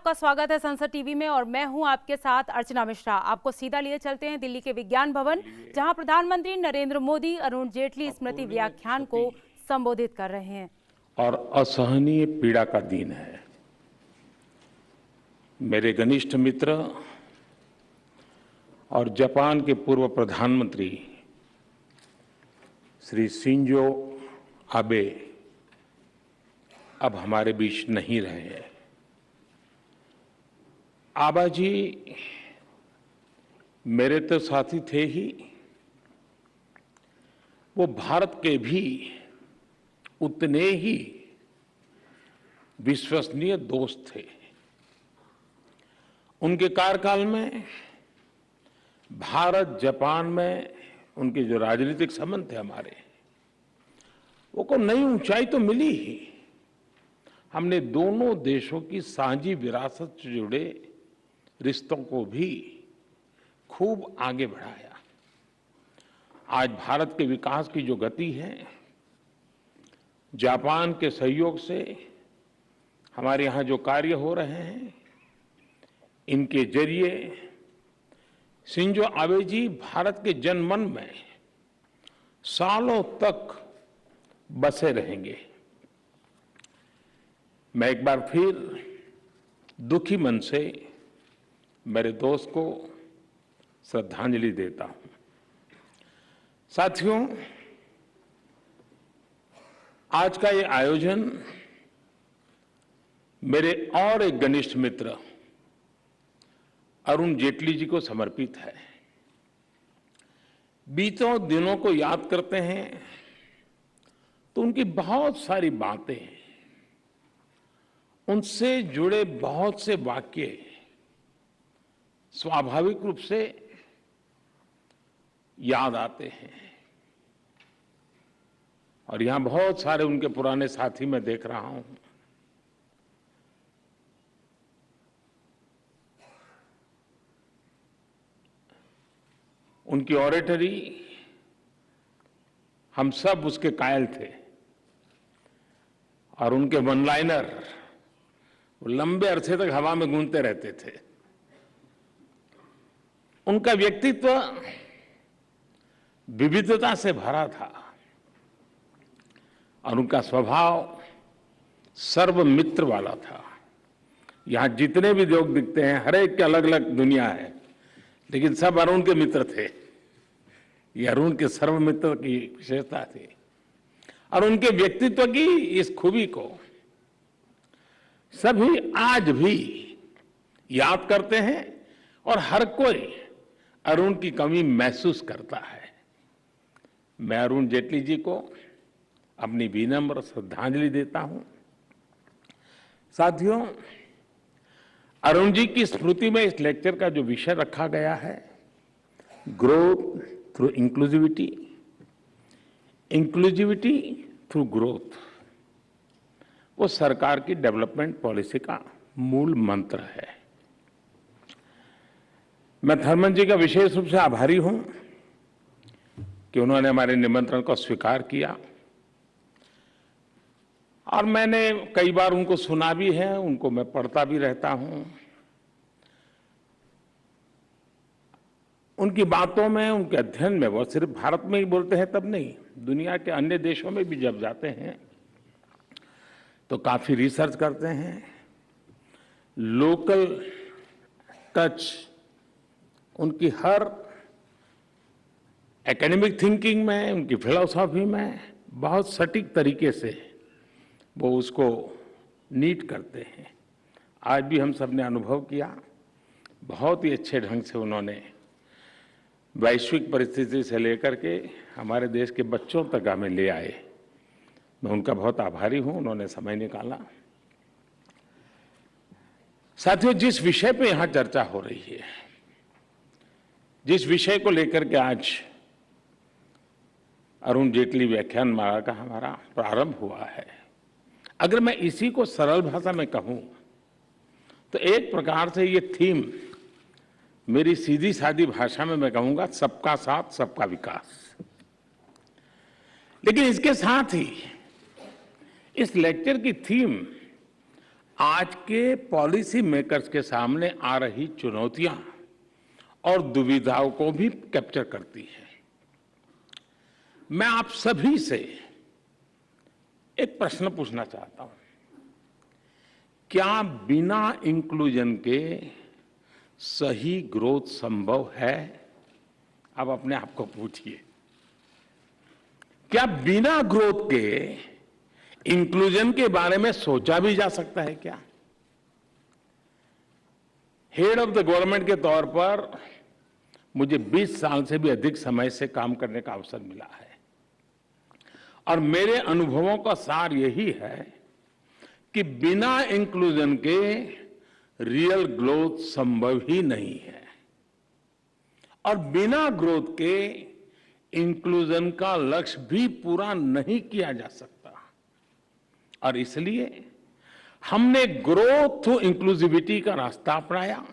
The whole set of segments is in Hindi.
आपका स्वागत है संसद टीवी में और मैं हूं आपके साथ अर्चना मिश्रा। आपको सीधा लिए चलते हैं दिल्ली के विज्ञान भवन, जहां प्रधानमंत्री नरेंद्र मोदी अरुण जेटली स्मृति व्याख्यान को संबोधित कर रहे हैं। और असहनीय पीड़ा का दिन है। मेरे घनिष्ठ मित्र और जापान के पूर्व प्रधानमंत्री श्री शिंजो आबे अब हमारे बीच नहीं रहे हैं। आबा जी मेरे तो साथी थे ही, वो भारत के भी उतने ही विश्वसनीय दोस्त थे। उनके कार्यकाल में भारत जापान में उनके जो राजनीतिक संबंध थे हमारे, वो को नई ऊंचाई तो मिली ही। हमने दोनों देशों की साझी विरासत से जुड़े रिश्तों को भी खूब आगे बढ़ाया। आज भारत के विकास की जो गति है, जापान के सहयोग से हमारे यहाँ जो कार्य हो रहे हैं, इनके जरिए शिंजो आबे जी भारत के जनमन में सालों तक बसे रहेंगे। मैं एक बार फिर दुखी मन से मेरे दोस्त को श्रद्धांजलि देता हूं। साथियों, आज का ये आयोजन मेरे और एक घनिष्ठ मित्र अरुण जेटली जी को समर्पित है। बीतों दिनों को याद करते हैं तो उनकी बहुत सारी बातें, उनसे जुड़े बहुत से वाक्य स्वाभाविक रूप से याद आते हैं। और यहां बहुत सारे उनके पुराने साथी मैं देख रहा हूं। उनकी ऑरेटरी, हम सब उसके कायल थे। और उनके वन लाइनर लंबे अरसे तक हवा में गूंजते रहते थे। उनका व्यक्तित्व विविधता से भरा था और उनका स्वभाव सर्वमित्र वाला था। यहां जितने भी लोग दिखते हैं, हर एक की अलग अलग दुनिया है, लेकिन सब अरुण के मित्र थे। ये अरुण के सर्वमित्र की विशेषता थी। और उनके व्यक्तित्व की इस खूबी को सभी आज भी याद करते हैं और हर कोई अरुण की कमी महसूस करता है। मैं अरुण जेटली जी को अपनी विनम्र श्रद्धांजलि देता हूं। साथियों, अरुण जी की स्मृति में इस लेक्चर का जो विषय रखा गया है, growth through inclusivity, inclusivity through growth, वो सरकार की डेवलपमेंट पॉलिसी का मूल मंत्र है। मैं थर्मन जी का विशेष रूप से आभारी हूं कि उन्होंने हमारे निमंत्रण को स्वीकार किया। और मैंने कई बार उनको सुना भी है, उनको मैं पढ़ता भी रहता हूं। उनकी बातों में, उनके अध्ययन में, वो सिर्फ भारत में ही बोलते हैं तब नहीं, दुनिया के अन्य देशों में भी जब जाते हैं तो काफी रिसर्च करते हैं। लोकल टच उनकी हर एकेडमिक थिंकिंग में, उनकी फिलॉसफी में बहुत सटीक तरीके से वो उसको नीट करते हैं। आज भी हम सब ने अनुभव किया, बहुत ही अच्छे ढंग से उन्होंने वैश्विक परिस्थिति से लेकर के हमारे देश के बच्चों तक हमें ले आए। मैं उनका बहुत आभारी हूं, उन्होंने समय निकाला। साथियों, जिस विषय पे यहां चर्चा हो रही है, जिस विषय को लेकर के आज अरुण जेटली व्याख्यान माला का हमारा प्रारंभ हुआ है, अगर मैं इसी को सरल भाषा में कहूं तो एक प्रकार से ये थीम, मेरी सीधी सादी भाषा में मैं कहूंगा, सबका साथ सबका विकास। लेकिन इसके साथ ही इस लेक्चर की थीम आज के पॉलिसी मेकर्स के सामने आ रही चुनौतियां और दुविधाओं को भी कैप्चर करती है। मैं आप सभी से एक प्रश्न पूछना चाहता हूं, क्या बिना इंक्लूजन के सही ग्रोथ संभव है? आप अपने आप को पूछिए, क्या बिना ग्रोथ के इंक्लूजन के बारे में सोचा भी जा सकता है क्या? हेड ऑफ द गवर्नमेंट के तौर पर मुझे 20 साल से भी अधिक समय से काम करने का अवसर मिला है और मेरे अनुभवों का सार यही है कि बिना इंक्लूजन के रियल ग्रोथ संभव ही नहीं है और बिना ग्रोथ के इंक्लूजन का लक्ष्य भी पूरा नहीं किया जा सकता। और इसलिए हमने ग्रोथ थ्रू इंक्लूसिविटी का रास्ता अपनाया,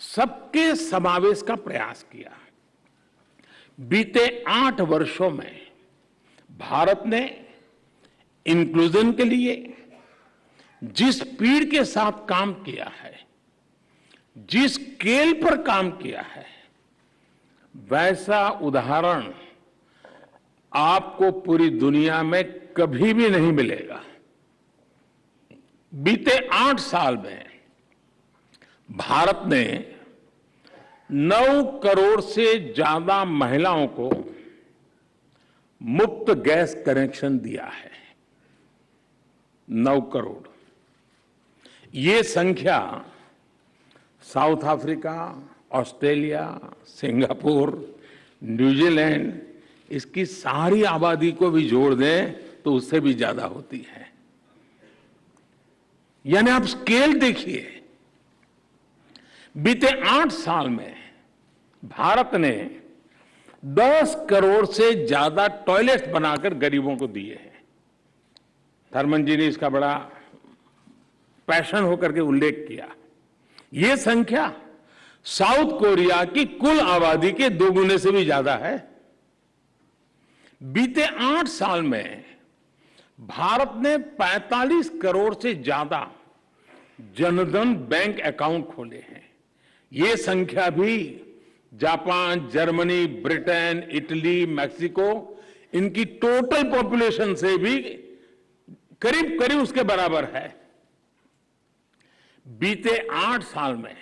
सबके समावेश का प्रयास किया। बीते 8 वर्षों में भारत ने इंक्लूजन के लिए जिस स्पीड के साथ काम किया है, जिस स्केल पर काम किया है, वैसा उदाहरण आपको पूरी दुनिया में कभी भी नहीं मिलेगा। बीते 8 साल में भारत ने 9 करोड़ से ज्यादा महिलाओं को मुफ्त गैस कनेक्शन दिया है। 9 करोड़। ये संख्या south Africa, Australia, Singapore, New Zealand, इसकी सारी आबादी को भी जोड़ दें तो उससे भी ज्यादा होती है। यानी आप स्केल देखिए, बीते 8 साल में भारत ने 10 करोड़ से ज्यादा टॉयलेट्स बनाकर गरीबों को दिए हैं। थर्मन जी ने इसका बड़ा पैशन होकर के उल्लेख किया। यह संख्या साउथ कोरिया की कुल आबादी के 2 गुने से भी ज्यादा है। बीते 8 साल में भारत ने 45 करोड़ से ज्यादा जनधन बैंक अकाउंट खोले हैं। यह संख्या भी Japan, Germany, Britain, Italy, Mexico, इनकी टोटल पॉपुलेशन से भी करीब करीब उसके बराबर है। बीते 8 साल में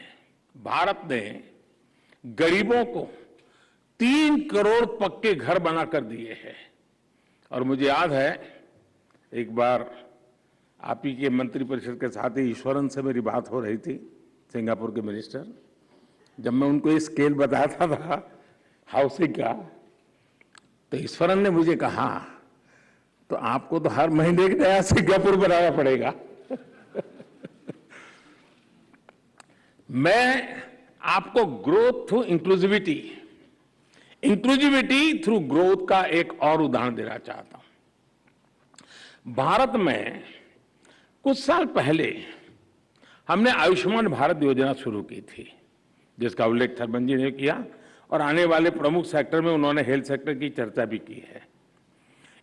भारत ने गरीबों को 3 करोड़ पक्के घर बनाकर दिए हैं। और मुझे याद है, एक बार आप ही के मंत्रिपरिषद के साथ ही ईश्वरन से मेरी बात हो रही थी, सिंगापुर के मिनिस्टर। जब मैं उनको ये स्केल बताता था हाउसिंग का, तो ईश्वरन ने मुझे कहा, तो आपको तो हर महीने एक नया सिंगापुर बनाना पड़ेगा। मैं आपको growth through inclusivity through growth का एक और उदाहरण देना चाहता हूं। भारत में कुछ साल पहले हमने आयुष्मान भारत योजना शुरू की थी, जिसका उल्लेख थर्मन जी ने किया और आने वाले प्रमुख सेक्टर में उन्होंने हेल्थ सेक्टर की चर्चा भी की है।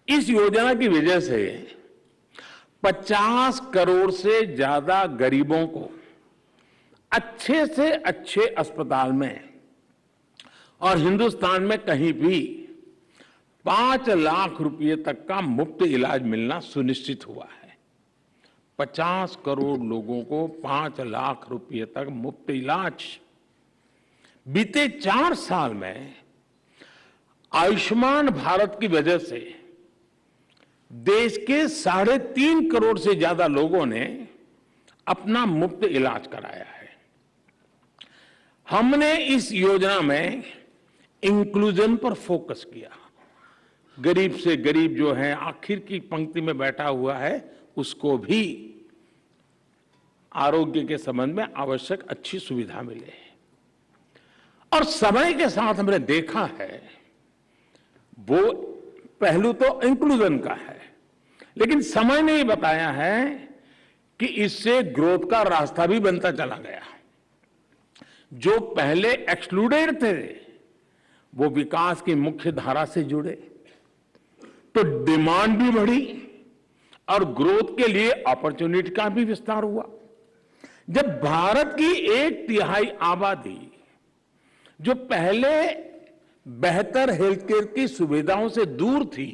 इस योजना की वजह से 50 करोड़ से ज्यादा गरीबों को अच्छे से अच्छे अस्पताल में और हिंदुस्तान में कहीं भी 5 लाख रुपए तक का मुफ्त इलाज मिलना सुनिश्चित हुआ है। 50 करोड़ लोगों को 5 लाख रुपए तक मुफ्त इलाज। बीते 4 साल में आयुष्मान भारत की वजह से देश के 3.5 करोड़ से ज्यादा लोगों ने अपना मुफ्त इलाज कराया है। हमने इस योजना में इंक्लूजन पर फोकस किया। गरीब से गरीब जो है, आखिर की पंक्ति में बैठा हुआ है, उसको भी आरोग्य के संबंध में आवश्यक अच्छी सुविधा मिले। और समय के साथ हमने देखा है, वो पहलू तो इंक्लूजन का है, लेकिन समय ने ये बताया है कि इससे ग्रोथ का रास्ता भी बनता चला गया। जो पहले एक्सक्लूडेड थे वो विकास की मुख्य धारा से जुड़े, तो डिमांड भी बढ़ी और ग्रोथ के लिए अपॉर्चुनिटी का भी विस्तार हुआ। जब भारत की 1/3 आबादी जो पहले बेहतर हेल्थ केयर की सुविधाओं से दूर थी,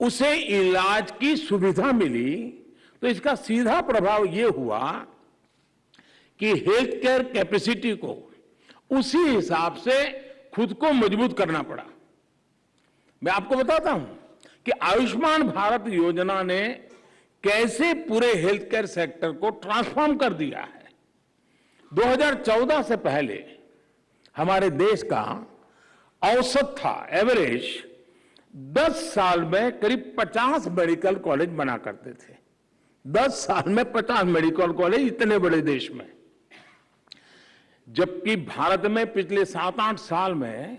उसे इलाज की सुविधा मिली, तो इसका सीधा प्रभाव यह हुआ कि हेल्थ केयर कैपेसिटी को उसी हिसाब से खुद को मजबूत करना पड़ा। मैं आपको बताता हूं कि आयुष्मान भारत योजना ने कैसे पूरे हेल्थ केयर सेक्टर को ट्रांसफॉर्म कर दिया है। 2014 से पहले हमारे देश का औसत था, एवरेज 10 साल में करीब 50 मेडिकल कॉलेज बना करते थे। 10 साल में 50 मेडिकल कॉलेज, इतने बड़े देश में। जबकि भारत में पिछले 7-8 साल में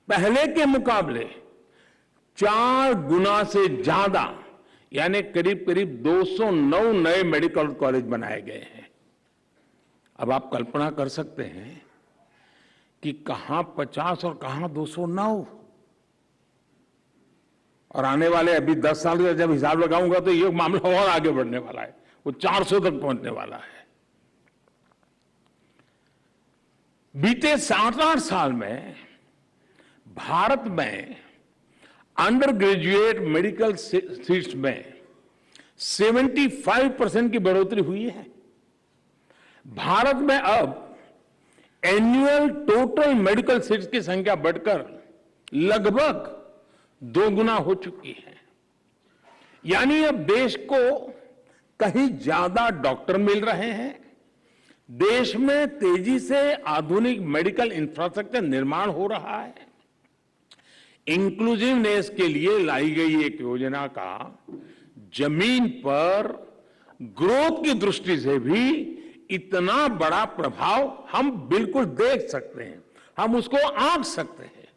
पहले के मुकाबले 4 गुना से ज्यादा, यानी करीब करीब 209 नए मेडिकल कॉलेज बनाए गए हैं। अब आप कल्पना कर सकते हैं कि कहां 50 और कहां 209, और आने वाले अभी 10 साल का जब हिसाब लगाऊंगा तो ये मामला और आगे बढ़ने वाला है, वो 400 तक पहुंचने वाला है। बीते 7-8 साल में भारत में अंडर ग्रेजुएट मेडिकल सीट्स में 75% की बढ़ोतरी हुई है। भारत में अब एनुअल टोटल मेडिकल सीट्स की संख्या बढ़कर लगभग 2 गुना हो चुकी है। यानी अब देश को कहीं ज्यादा डॉक्टर मिल रहे हैं, देश में तेजी से आधुनिक मेडिकल इंफ्रास्ट्रक्चर निर्माण हो रहा है। इंक्लूसिवनेस के लिए लाई गई एक योजना का जमीन पर ग्रोथ की दृष्टि से भी इतना बड़ा प्रभाव हम बिल्कुल देख सकते हैं, हम उसको आंक सकते हैं।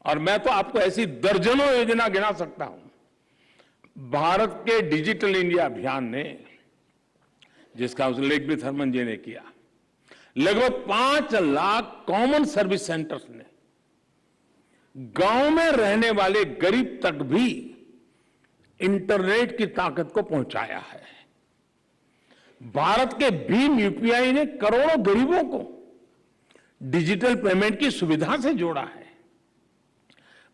और मैं तो आपको ऐसी दर्जनों योजना गिना सकता हूं। भारत के डिजिटल इंडिया अभियान ने, जिसका उल्लेख भी थर्मन जी ने किया, लगभग 5 लाख कॉमन सर्विस सेंटर्स ने गांव में रहने वाले गरीब तक भी इंटरनेट की ताकत को पहुंचाया है। भारत के भीम यूपीआई ने करोड़ों गरीबों को डिजिटल पेमेंट की सुविधा से जोड़ा है।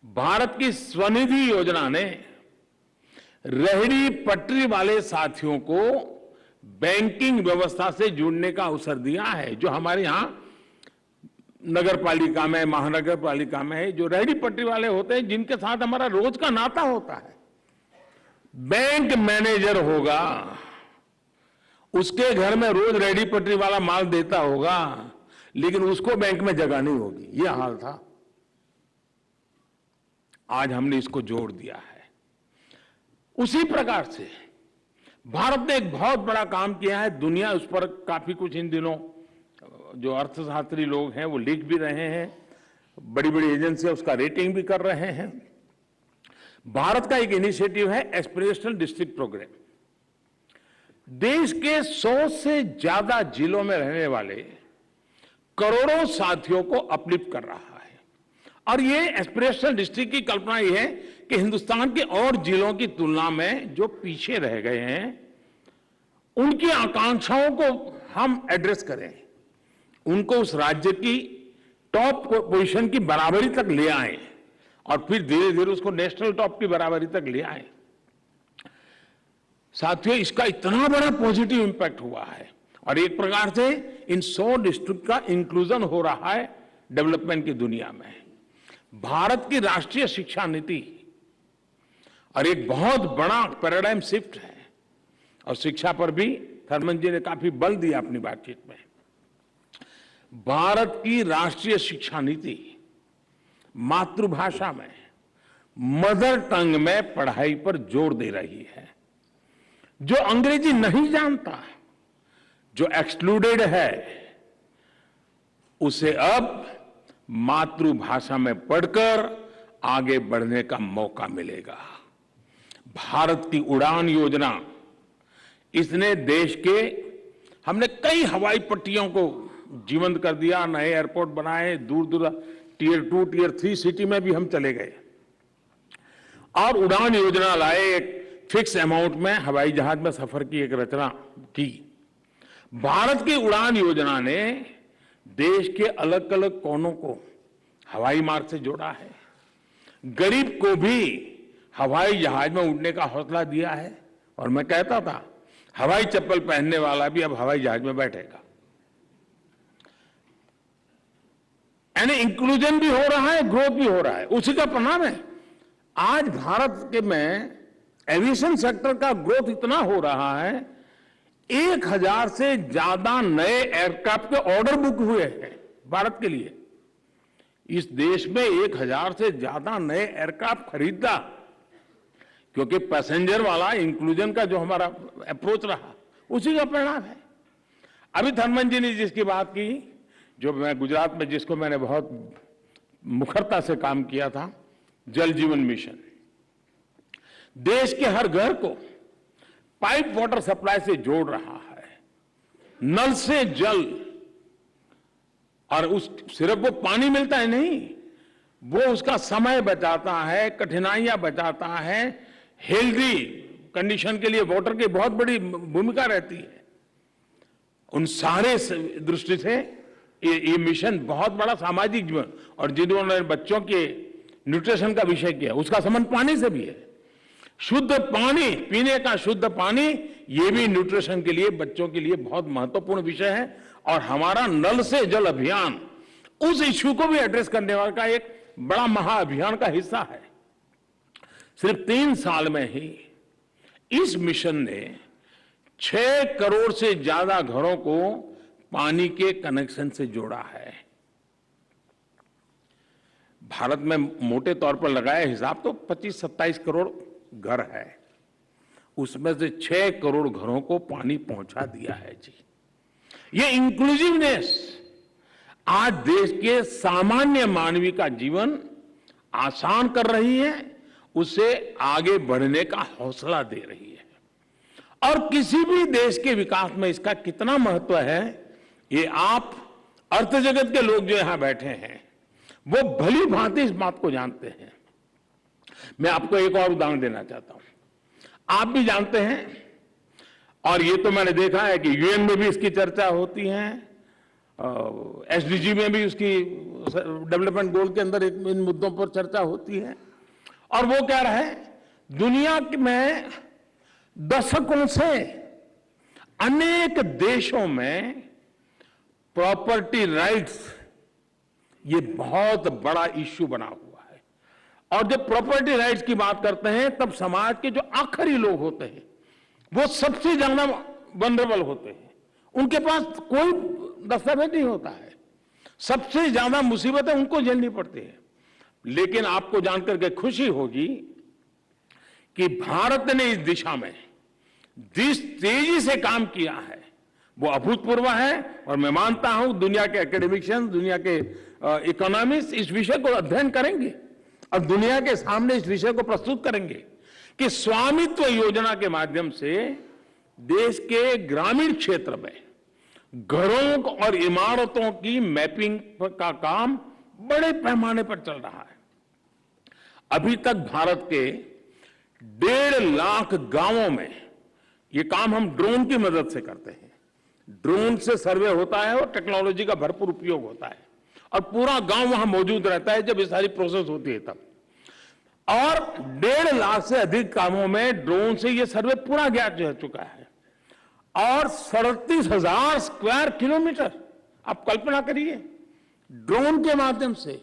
भारत की स्वनिधि योजना ने रेहड़ी पटरी वाले साथियों को बैंकिंग व्यवस्था से जुड़ने का अवसर दिया है। जो हमारे यहां नगर पालिका में, महानगर पालिका में जो रेहड़ी पटरी वाले होते हैं, जिनके साथ हमारा रोज का नाता होता है, बैंक मैनेजर होगा, उसके घर में रोज रेहड़ी पटरी वाला माल देता होगा, लेकिन उसको बैंक में जगह नहीं होगी। यह हाल था। आज हमने इसको जोड़ दिया है। उसी प्रकार से भारत ने एक बहुत बड़ा काम किया है। दुनिया उस पर काफी कुछ इन दिनों जो अर्थशास्त्री लोग हैं वो लिख भी रहे हैं, बड़ी बड़ी एजेंसियां उसका रेटिंग भी कर रहे हैं। भारत का एक इनिशिएटिव है एस्पिरेशनल डिस्ट्रिक्ट प्रोग्राम। देश के 100 से ज्यादा जिलों में रहने वाले करोड़ों साथियों को अपलिफ्ट कर रहा है। और ये एस्पिरेशनल डिस्ट्रिक्ट की कल्पना ये है कि हिंदुस्तान के और जिलों की तुलना में जो पीछे रह गए हैं, उनकी आकांक्षाओं को हम एड्रेस करें, उनको उस राज्य की टॉप पोजीशन की बराबरी तक ले आए और फिर धीरे धीरे उसको नेशनल टॉप की बराबरी तक ले आए। साथियों, इसका इतना बड़ा पॉजिटिव इंपैक्ट हुआ है और एक प्रकार से इन 100 डिस्ट्रिक्ट का इंक्लूजन हो रहा है डेवलपमेंट की दुनिया में। भारत की राष्ट्रीय शिक्षा नीति और एक बहुत बड़ा पैराडाइम शिफ्ट है, और शिक्षा पर भी थर्मन जी ने काफी बल दिया अपनी बातचीत में। भारत की राष्ट्रीय शिक्षा नीति मातृभाषा में, मदर टंग में पढ़ाई पर जोर दे रही है। जो अंग्रेजी नहीं जानता, जो एक्सक्लूडेड है, उसे अब मातृभाषा में पढ़कर आगे बढ़ने का मौका मिलेगा। भारत की उड़ान योजना, इसने देश के, हमने कई हवाई पट्टियों को जीवंत कर दिया, नए एयरपोर्ट बनाए, दूर दूर टियर 2, टियर 3 सिटी में भी हम चले गए। और उड़ान योजना लाए, एक फिक्स अमाउंट में हवाई जहाज में सफर की एक रचना की। भारत की उड़ान योजना ने देश के अलग अलग कोनों को हवाई मार्ग से जोड़ा है, गरीब को भी हवाई जहाज में उड़ने का हौसला दिया है। और मैं कहता था हवाई चप्पल पहनने वाला भी अब हवाई जहाज में बैठेगा। यानी इंक्लूजन भी हो रहा है, ग्रोथ भी हो रहा है, उसी का परिणाम है। आज भारत के में एविएशन सेक्टर का ग्रोथ इतना हो रहा है, 1000 से ज्यादा नए एयरक्राफ्ट के ऑर्डर बुक हुए हैं भारत के लिए। इस देश में 1000 से ज्यादा नए एयरक्राफ्ट खरीदा, क्योंकि पैसेंजर वाला इंक्लूजन का जो हमारा अप्रोच रहा, उसी का परिणाम है। अभी धर्मेंद्र जी ने जिसकी बात की, जो मैं गुजरात में जिसको मैंने बहुत मुखरता से काम किया था, जल जीवन मिशन, देश के हर घर को पाइप वाटर सप्लाई से जोड़ रहा है, नल से जल। और उस सिर्फ वो पानी मिलता है नहीं, वो उसका समय बचाता है, कठिनाइयां बचाता है, हेल्दी कंडीशन के लिए वाटर की बहुत बड़ी भूमिका रहती है। उन सारे दृष्टि से ये मिशन बहुत बड़ा सामाजिक जीवन, और जिन्होंने बच्चों के न्यूट्रिशन का विषय किया, उसका संबंध पानी से भी है। शुद्ध पानी, पीने का शुद्ध पानी, ये भी न्यूट्रिशन के लिए, बच्चों के लिए बहुत महत्वपूर्ण विषय है। और हमारा नल से जल अभियान उस इश्यू को भी एड्रेस करने वाला का एक बड़ा महाअभियान का हिस्सा है। सिर्फ 3 साल में ही इस मिशन ने 6 करोड़ से ज्यादा घरों को पानी के कनेक्शन से जोड़ा है। भारत में मोटे तौर पर लगाया हिसाब तो 25-27 करोड़ घर है, उसमें से 6 करोड़ घरों को पानी पहुंचा दिया है जी। ये इंक्लूसिवनेस आज देश के सामान्य मानवी का जीवन आसान कर रही है, उसे आगे बढ़ने का हौसला दे रही है। और किसी भी देश के विकास में इसका कितना महत्व है, ये आप अर्थ जगत के लोग जो यहां बैठे हैं वो भली भांति इस बात को जानते हैं। मैं आपको एक और उदाहरण देना चाहता हूं। आप भी जानते हैं, और ये तो मैंने देखा है कि यूएन में भी इसकी चर्चा होती है, एसडीजी में भी उसकी डेवलपमेंट गोल के अंदर इन मुद्दों पर चर्चा होती है। और वो कह रहा है, दुनिया में दशकों से अनेक देशों में प्रॉपर्टी राइट्स ये बहुत बड़ा इश्यू बना हुआ है। और जब प्रॉपर्टी राइट्स की बात करते हैं, तब समाज के जो आखिरी लोग होते हैं वो सबसे ज्यादा वल्नरेबल होते हैं, उनके पास कोई दस्तावेज नहीं होता है, सबसे ज्यादा मुसीबतें उनको झेलनी पड़ती है। लेकिन आपको जानकर के खुशी होगी कि भारत ने इस दिशा में जिस तेजी से काम किया है वो अभूतपूर्व है। और मैं मानता हूं दुनिया के एकेडमिशियंस, दुनिया के इकोनॉमिस्ट इस विषय को अध्ययन करेंगे और दुनिया के सामने इस विषय को प्रस्तुत करेंगे कि स्वामित्व योजना के माध्यम से देश के ग्रामीण क्षेत्र में घरों और इमारतों की मैपिंग का काम बड़े पैमाने पर चल रहा है। अभी तक भारत के 1.5 लाख गांवों में ये काम हम ड्रोन की मदद से करते हैं। ड्रोन से सर्वे होता है और टेक्नोलॉजी का भरपूर उपयोग होता है और पूरा गांव वहां मौजूद रहता है जब ये सारी प्रोसेस होती है तब। और 1.5 लाख से अधिक कामों में ड्रोन से ये सर्वे पूरा ज्ञात हो चुका है। और 37,000 स्क्वायर किलोमीटर, आप कल्पना करिए, ड्रोन के माध्यम से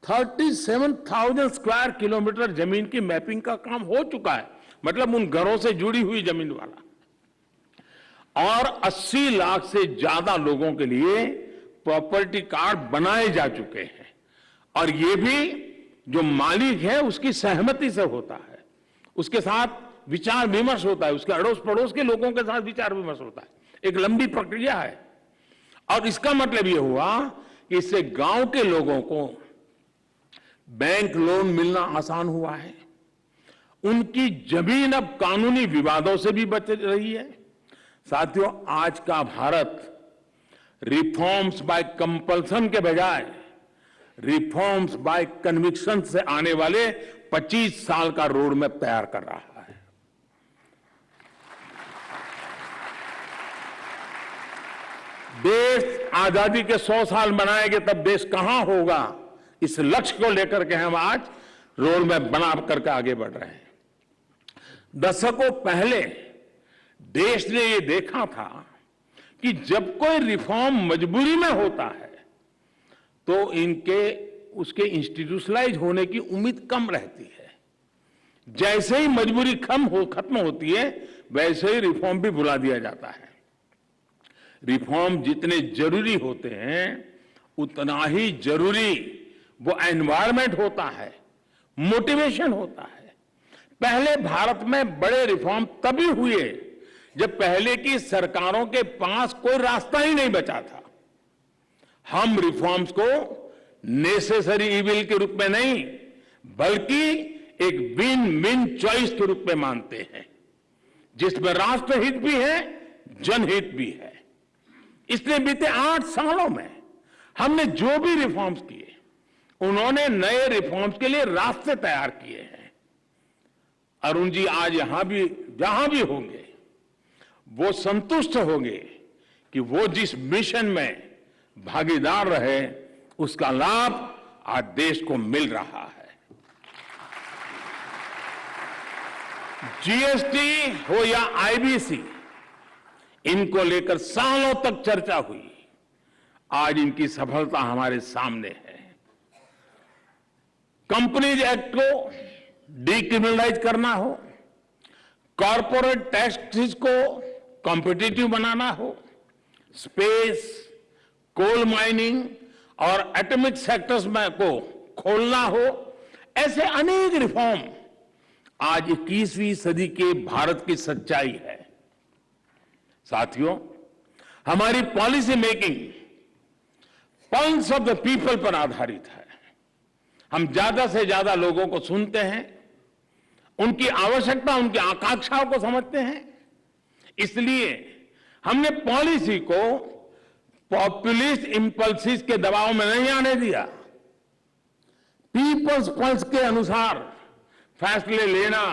37,000 स्क्वायर किलोमीटर जमीन की मैपिंग का काम हो चुका है, मतलब उन घरों से जुड़ी हुई जमीन वाला। और 80 लाख से ज्यादा लोगों के लिए प्रॉपर्टी कार्ड बनाए जा चुके हैं। और ये भी जो मालिक है उसकी सहमति से होता है, उसके साथ विचार विमर्श होता है, उसके अड़ोस पड़ोस के लोगों के साथ विचार विमर्श होता है। एक लंबी प्रक्रिया है। और इसका मतलब यह हुआ कि इससे गांव के लोगों को बैंक लोन मिलना आसान हुआ है, उनकी जमीन अब कानूनी विवादों से भी बच रही है। साथियों, आज का भारत रिफॉर्म्स बाय कंपल्सन के बजाय रिफॉर्म्स बाय कन्विक्शन से आने वाले 25 साल का रोड मैप तैयार कर रहा है। देश आजादी के 100 साल मनाएंगे तब देश कहां होगा, इस लक्ष्य को लेकर के हम आज रोड मैप बना करके आगे बढ़ रहे हैं। दशकों पहले देश ने ये देखा था कि जब कोई रिफॉर्म मजबूरी में होता है तो उसके इंस्टीट्यूशनलाइज होने की उम्मीद कम रहती है। जैसे ही मजबूरी खत्म होती है वैसे ही रिफॉर्म भी भुला दिया जाता है। रिफॉर्म जितने जरूरी होते हैं उतना ही जरूरी वो एनवायरनमेंट होता है, मोटिवेशन होता है। पहले भारत में बड़े रिफॉर्म तभी हुए जब पहले की सरकारों के पास कोई रास्ता ही नहीं बचा था। हम रिफॉर्म्स को नेसेसरी इविल के रूप में नहीं बल्कि एक विन विन चॉइस के रूप में मानते हैं, जिसमें राष्ट्रहित भी है, जनहित भी है। इसलिए बीते 8 सालों में हमने जो भी रिफॉर्म्स किए, उन्होंने नए रिफॉर्म्स के लिए रास्ते तैयार किए हैं। अरुण जी आज जहां भी होंगे वो संतुष्ट होंगे कि वो जिस मिशन में भागीदार रहे उसका लाभ आज देश को मिल रहा है। जीएसटी हो या आईबीसी, इनको लेकर सालों तक चर्चा हुई। आज इनकी सफलता हमारे सामने है। कंपनीज एक्ट को डीक्रिमिनलाइज करना हो, कॉरपोरेट टैक्सेस को कॉम्पिटिटिव बनाना हो, स्पेस, कोल माइनिंग और एटॉमिक सेक्टर्स में को खोलना हो, ऐसे अनेक रिफॉर्म आज 21वीं सदी के भारत की सच्चाई है। साथियों, हमारी policy making pulse of the people पर आधारित है। हम ज्यादा से ज्यादा लोगों को सुनते हैं, उनकी आवश्यकता, उनकी आकांक्षाओं को समझते हैं। इसलिए हमने पॉलिसी को पॉपुलिस्ट इंपल्सिस के दबाव में नहीं आने दिया। पीपल्स पल्स के अनुसार फैसले लेना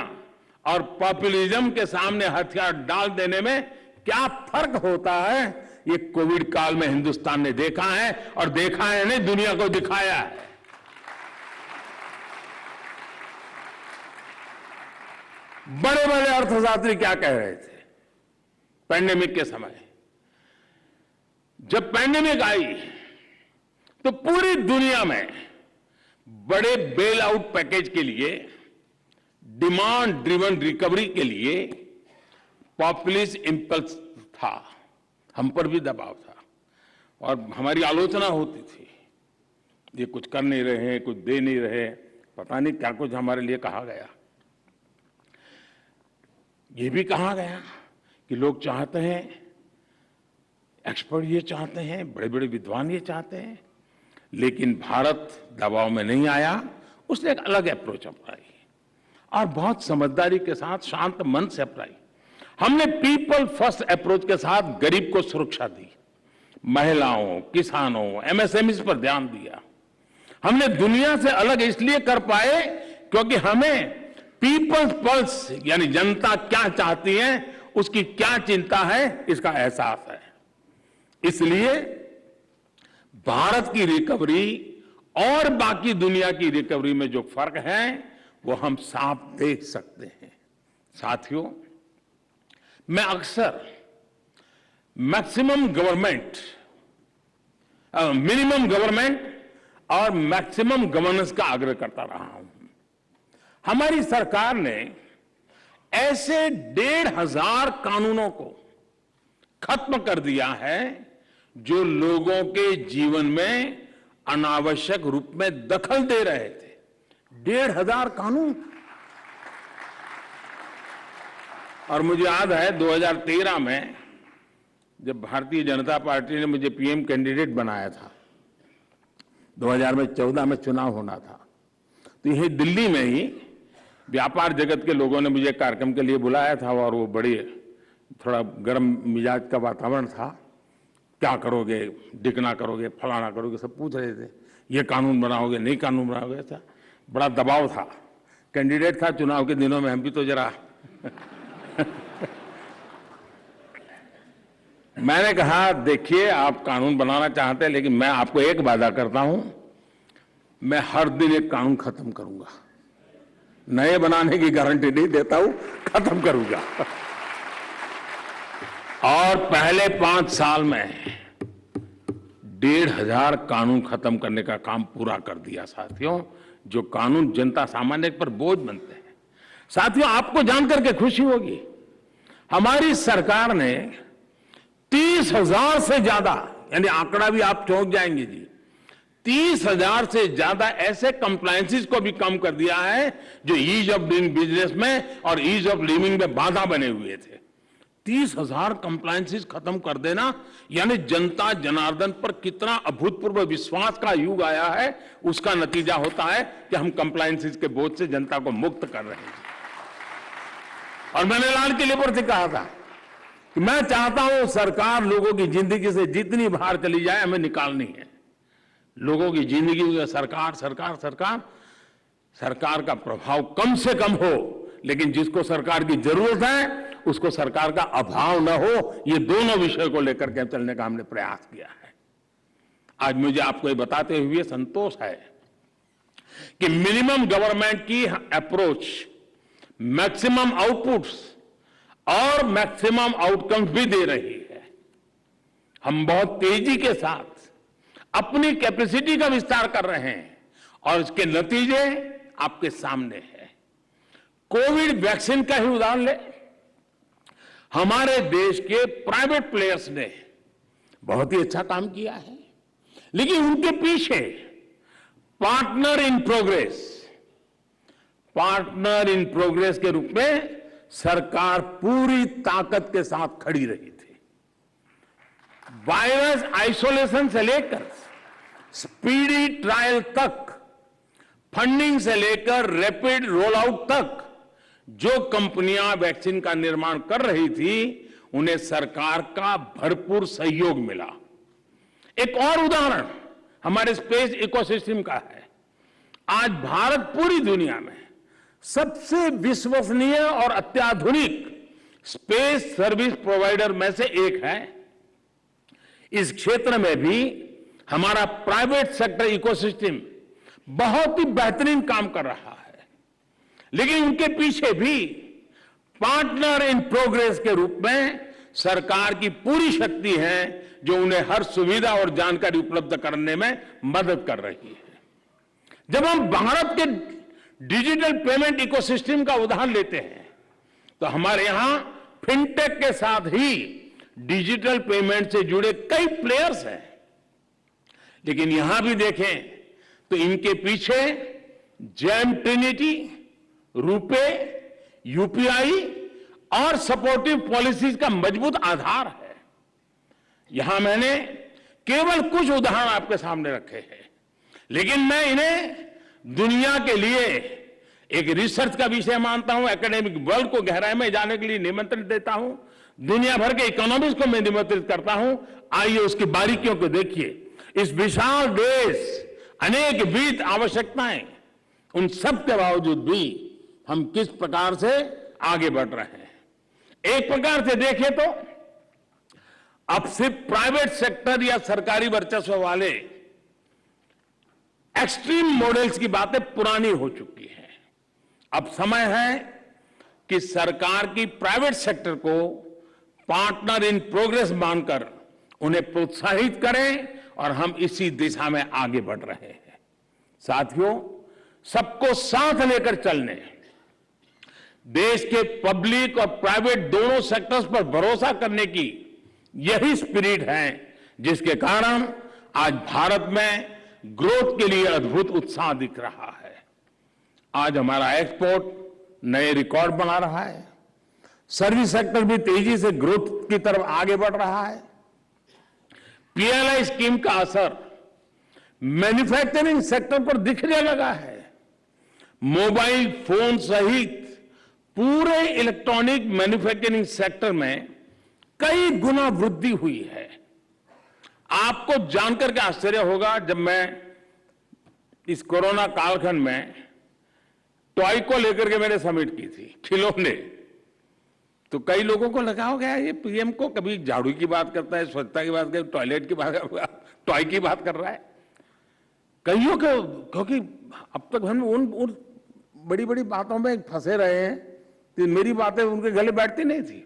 और पॉपुलिज्म के सामने हथियार डाल देने में क्या फर्क होता है, ये कोविड काल में हिंदुस्तान ने देखा है, और देखा है नहीं, दुनिया को दिखाया है। बड़े बड़े अर्थशास्त्री क्या कह रहे थे पैंडेमिक के समय? जब पैंडेमिक आई तो पूरी दुनिया में बड़े बेल आउट पैकेज के लिए, डिमांड ड्रिवन रिकवरी के लिए पॉपुलिस्ट इंपल्स था, हम पर भी दबाव था और हमारी आलोचना होती थी, ये कुछ कर नहीं रहे, कुछ दे नहीं रहे, पता नहीं क्या कुछ हमारे लिए कहा गया। ये भी कहा गया कि लोग चाहते हैं, एक्सपर्ट ये चाहते हैं, बड़े बड़े विद्वान ये चाहते हैं, लेकिन भारत दबाव में नहीं आया। उसने एक अलग अप्रोच अपनाई और बहुत समझदारी के साथ, शांत मन से अपनाई। हमने पीपल फर्स्ट अप्रोच के साथ गरीब को सुरक्षा दी, महिलाओं, किसानों, एमएसएमई पर ध्यान दिया। हमने दुनिया से अलग इसलिए कर पाए क्योंकि हमें पीपल्स पल्स यानी जनता क्या चाहती है, उसकी क्या चिंता है, इसका एहसास है। इसलिए भारत की रिकवरी और बाकी दुनिया की रिकवरी में जो फर्क है वो हम साफ देख सकते हैं। साथियों, मैं अक्सर मैक्सिमम गवर्नमेंट, मिनिमम गवर्नमेंट और मैक्सिमम गवर्नेंस का आग्रह करता रहा हूं। हमारी सरकार ने ऐसे 1,500 कानूनों को खत्म कर दिया है जो लोगों के जीवन में अनावश्यक रूप में दखल दे रहे थे। 1,500 कानून। और मुझे याद है 2013 में जब भारतीय जनता पार्टी ने मुझे पीएम कैंडिडेट बनाया था, 2014 में चुनाव होना था, तो यही दिल्ली में ही व्यापार जगत के लोगों ने मुझे कार्यक्रम के लिए बुलाया था और वो बड़ी थोड़ा गर्म मिजाज का वातावरण था। क्या करोगे, डिकना करोगे, फलाना करोगे, सब पूछ रहे थे। ये कानून बनाओगे, नहीं कानून बनाओगे, ऐसा बड़ा दबाव था। कैंडिडेट था चुनाव के दिनों में, हम भी तो जरा मैंने कहा देखिए आप कानून बनाना चाहते हैं, लेकिन मैं आपको एक वादा करता हूं, मैं हर दिन एक कानून खत्म करूंगा। नए बनाने की गारंटी नहीं देता हूं, खत्म करूंगा। और पहले 5 साल में 1,500 कानून खत्म करने का काम पूरा कर दिया साथियों, जो कानून जनता सामान्य पर बोझ बनते हैं। साथियों, आपको जानकर के खुशी होगी, हमारी सरकार ने 30,000 से ज्यादा, यानी आंकड़ा भी आप चौंक जाएंगे जी, 30,000 से ज्यादा ऐसे कंप्लायंसेस को भी कम कर दिया है जो ईज ऑफ डूइंग बिजनेस में और ईज ऑफ लिविंग में बाधा बने हुए थे। 30,000 कंप्लायंसेस खत्म कर देना, यानी जनता जनार्दन पर कितना अभूतपूर्व विश्वास का युग आया है, उसका नतीजा होता है कि हम कंप्लायंसेस के बोझ से जनता को मुक्त कर रहे हैं। और मैंने लाल किले पर से कहा था कि मैं चाहता हूं सरकार लोगों की जिंदगी से जितनी बाहर चली जाए हमें निकालनी है। लोगों की जिंदगी में सरकार सरकार सरकार सरकार का प्रभाव कम से कम हो, लेकिन जिसको सरकार की जरूरत है उसको सरकार का अभाव न हो, ये दोनों विषय को लेकर के चलने का हमने प्रयास किया है। आज मुझे आपको ये बताते हुए संतोष है कि मिनिमम गवर्नमेंट की अप्रोच मैक्सिमम आउटपुट्स और मैक्सिमम आउटकम्स भी दे रही है। हम बहुत तेजी के साथ अपनी कैपेसिटी का विस्तार कर रहे हैं और इसके नतीजे आपके सामने हैं। कोविड वैक्सीन का ही उदाहरण ले, हमारे देश के प्राइवेट प्लेयर्स ने बहुत ही अच्छा काम किया है, लेकिन उनके पीछे पार्टनर इन प्रोग्रेस के रूप में सरकार पूरी ताकत के साथ खड़ी रही थी। वायरस आइसोलेशन से लेकर स्पीडी ट्रायल तक, फंडिंग से लेकर रैपिड रोल आउट तक जो कंपनियां वैक्सीन का निर्माण कर रही थी, उन्हें सरकार का भरपूर सहयोग मिला। एक और उदाहरण हमारे स्पेस इकोसिस्टम का है। आज भारत पूरी दुनिया में सबसे विश्वसनीय और अत्याधुनिक स्पेस सर्विस प्रोवाइडर में से एक है। इस क्षेत्र में भी हमारा प्राइवेट सेक्टर इकोसिस्टम बहुत ही बेहतरीन काम कर रहा है, लेकिन उनके पीछे भी पार्टनर इन प्रोग्रेस के रूप में सरकार की पूरी शक्ति है, जो उन्हें हर सुविधा और जानकारी उपलब्ध करने में मदद कर रही है। जब हम भारत के डिजिटल पेमेंट इकोसिस्टम का उदाहरण लेते हैं, तो हमारे यहां फिनटेक के साथ ही डिजिटल पेमेंट से जुड़े कई प्लेयर्स हैं, लेकिन यहां भी देखें तो इनके पीछे जेम ट्रिनिटी, रुपे, यूपीआई और सपोर्टिव पॉलिसीज का मजबूत आधार है। यहां मैंने केवल कुछ उदाहरण आपके सामने रखे हैं, लेकिन मैं इन्हें दुनिया के लिए एक रिसर्च का विषय मानता हूं। एकेडमिक वर्ल्ड को गहराई में जाने के लिए निमंत्रण देता हूं। दुनिया भर के इकोनॉमिक्स को मैं निमंत्रित करता हूं। आइए उसकी बारीकियों को देखिए। इस विशाल देश, अनेक विविध आवश्यकताएं, उन सब के बावजूद भी हम किस प्रकार से आगे बढ़ रहे हैं। एक प्रकार से देखें तो अब सिर्फ प्राइवेट सेक्टर या सरकारी वर्चस्व वाले एक्सट्रीम मॉडल्स की बातें पुरानी हो चुकी हैं। अब समय है कि सरकार की प्राइवेट सेक्टर को पार्टनर इन प्रोग्रेस मानकर उन्हें प्रोत्साहित करें, और हम इसी दिशा में आगे बढ़ रहे हैं। साथियों, सबको साथ लेकर चलने, देश के पब्लिक और प्राइवेट दोनों सेक्टर्स पर भरोसा करने की यही स्पिरिट है, जिसके कारण आज भारत में ग्रोथ के लिए अद्भुत उत्साह दिख रहा है। आज हमारा एक्सपोर्ट नए रिकॉर्ड बना रहा है। सर्विस सेक्टर भी तेजी से ग्रोथ की तरफ आगे बढ़ रहा है। पीएलआई स्कीम का असर मैन्युफैक्चरिंग सेक्टर पर दिखने लगा है। मोबाइल फोन सहित पूरे इलेक्ट्रॉनिक मैन्युफैक्चरिंग सेक्टर में कई गुना वृद्धि हुई है। आपको जानकर के आश्चर्य होगा, जब मैं इस कोरोना कालखंड में टॉय को लेकर के मैंने समिट की थी, खिलौने। तो कई लोगों को लगा हो गया ये पीएम को कभी झाड़ू की बात करता है, स्वच्छता की बात करता है, टॉयलेट की बात, टॉय की बात कर रहा है। कईयों को, क्योंकि अब तक हम उन बड़ी बड़ी बातों में फंसे रहे हैं तो मेरी बातें उनके गले बैठती नहीं थी।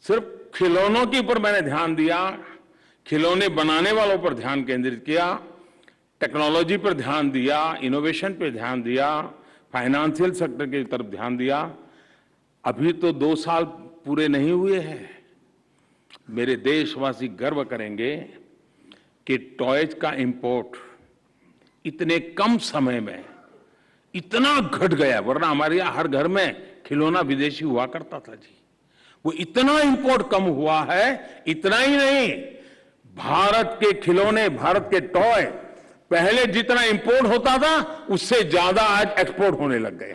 सिर्फ खिलौनों के ऊपर मैंने ध्यान दिया, खिलौने बनाने वालों पर ध्यान केंद्रित किया, टेक्नोलॉजी पर ध्यान दिया, इनोवेशन पर ध्यान दिया, फाइनेंशियल सेक्टर की तरफ ध्यान दिया। अभी तो 2 साल पूरे नहीं हुए हैं। मेरे देशवासी गर्व करेंगे कि टॉयज का इंपोर्ट इतने कम समय में इतना घट गया, वरना हमारे यहाँ हर घर में खिलौना विदेशी हुआ करता था जी। वो इतना इंपोर्ट कम हुआ है। इतना ही नहीं, भारत के खिलौने, भारत के टॉय पहले जितना इंपोर्ट होता था उससे ज्यादा आज एक्सपोर्ट होने लग गए।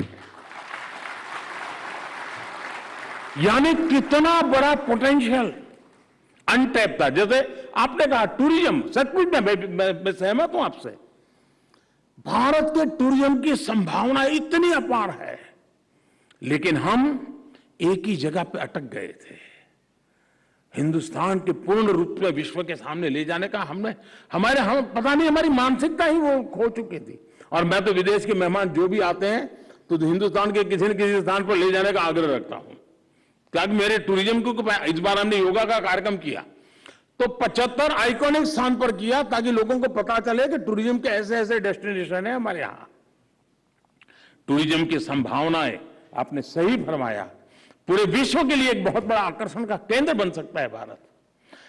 यानी कितना बड़ा पोटेंशियल अनटैप था। जैसे आपने कहा टूरिज्म, सचमुच मैं सहमत हूं आपसे। भारत के टूरिज्म की संभावना इतनी अपार है, लेकिन हम एक ही जगह पे अटक गए थे। हिंदुस्तान के पूर्ण रूप में विश्व के सामने ले जाने का हम पता नहीं, हमारी मानसिकता ही वो खो चुकी थी। और मैं तो विदेश के मेहमान जो भी आते हैं तो हिंदुस्तान के किसी न किसी स्थान पर ले जाने का आग्रह रखता हूं। क्योंकि मेरे टूरिज्म को इस बार हमने योगा का कार्यक्रम किया तो 75 आइकॉनिक स्थान पर किया, ताकि लोगों को पता चले कि टूरिज्म के ऐसे ऐसे डेस्टिनेशन है हमारे यहां। टूरिज्म की संभावनाएं, आपने सही फरमाया, पूरे विश्व के लिए एक बहुत बड़ा आकर्षण का केंद्र बन सकता है भारत।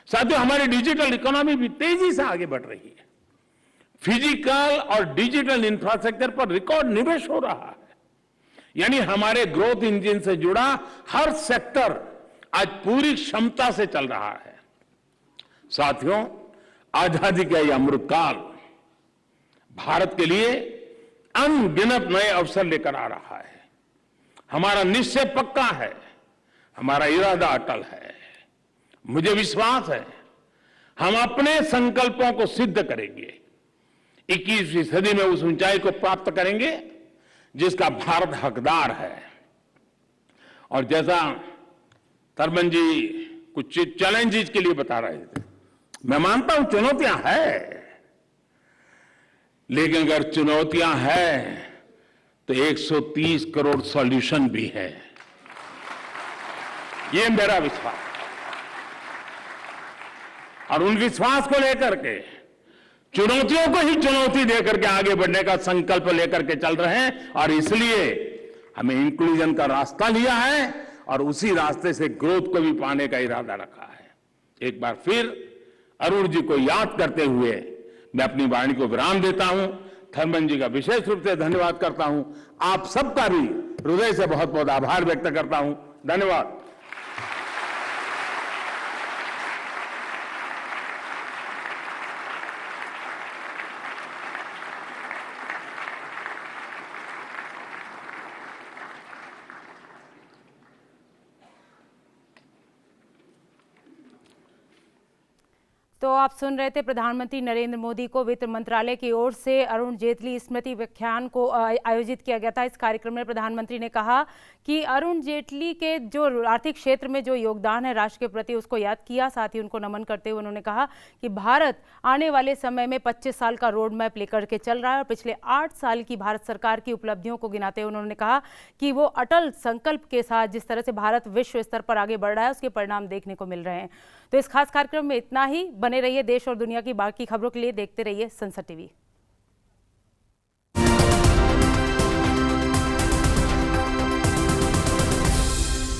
साथियों, हमारी डिजिटल इकोनॉमी भी तेजी से आगे बढ़ रही है। फिजिकल और डिजिटल इंफ्रास्ट्रक्चर पर रिकॉर्ड निवेश हो रहा है। यानी हमारे ग्रोथ इंजन से जुड़ा हर सेक्टर आज पूरी क्षमता से चल रहा है। साथियों, आजादी का यह अमृतकाल भारत के लिए अनगिनत नए अवसर लेकर आ रहा है। हमारा निश्चय पक्का है, हमारा इरादा अटल है। मुझे विश्वास है हम अपने संकल्पों को सिद्ध करेंगे, 21वीं सदी में उस ऊंचाई को प्राप्त करेंगे जिसका भारत हकदार है। और जैसा थर्मन जी कुछ चैलेंजेस के लिए बता रहे थे, मैं मानता हूं चुनौतियां हैं, लेकिन अगर चुनौतियां हैं तो 130 करोड़ सॉल्यूशन भी है, ये मेरा विश्वास। और उन विश्वास को लेकर के, चुनौतियों को ही चुनौती देकर के आगे बढ़ने का संकल्प लेकर के चल रहे हैं। और इसलिए हमें इंक्लूजन का रास्ता लिया है और उसी रास्ते से ग्रोथ को भी पाने का इरादा रखा है। एक बार फिर अरुण जी को याद करते हुए मैं अपनी वाणी को विराम देता हूं। थर्मन जी का विशेष रूप से धन्यवाद करता हूं। आप सबका भी हृदय से बहुत बहुत आभार व्यक्त करता हूं। धन्यवाद। तो आप सुन रहे थे प्रधानमंत्री नरेंद्र मोदी को वित्त मंत्रालय की ओर से अरुण जेटली स्मृति व्याख्यान को आयोजित किया गया था। इस कार्यक्रम में प्रधानमंत्री ने कहा कि अरुण जेटली के जो आर्थिक क्षेत्र में जो योगदान है राष्ट्र के प्रति, उसको याद किया। साथ ही उनको नमन करते हुए उन्होंने कहा कि भारत आने वाले समय में 25 साल का रोड मैप लेकर के चल रहा है। और पिछले 8 साल की भारत सरकार की उपलब्धियों को गिनाते हुए उन्होंने कहा कि वो अटल संकल्प के साथ जिस तरह से भारत विश्व स्तर पर आगे बढ़ रहा है, उसके परिणाम देखने को मिल रहे हैं। तो इस खास कार्यक्रम में इतना ही। बने रहिए देश और दुनिया की बाकी खबरों के लिए, देखते रहिए संसद टीवी।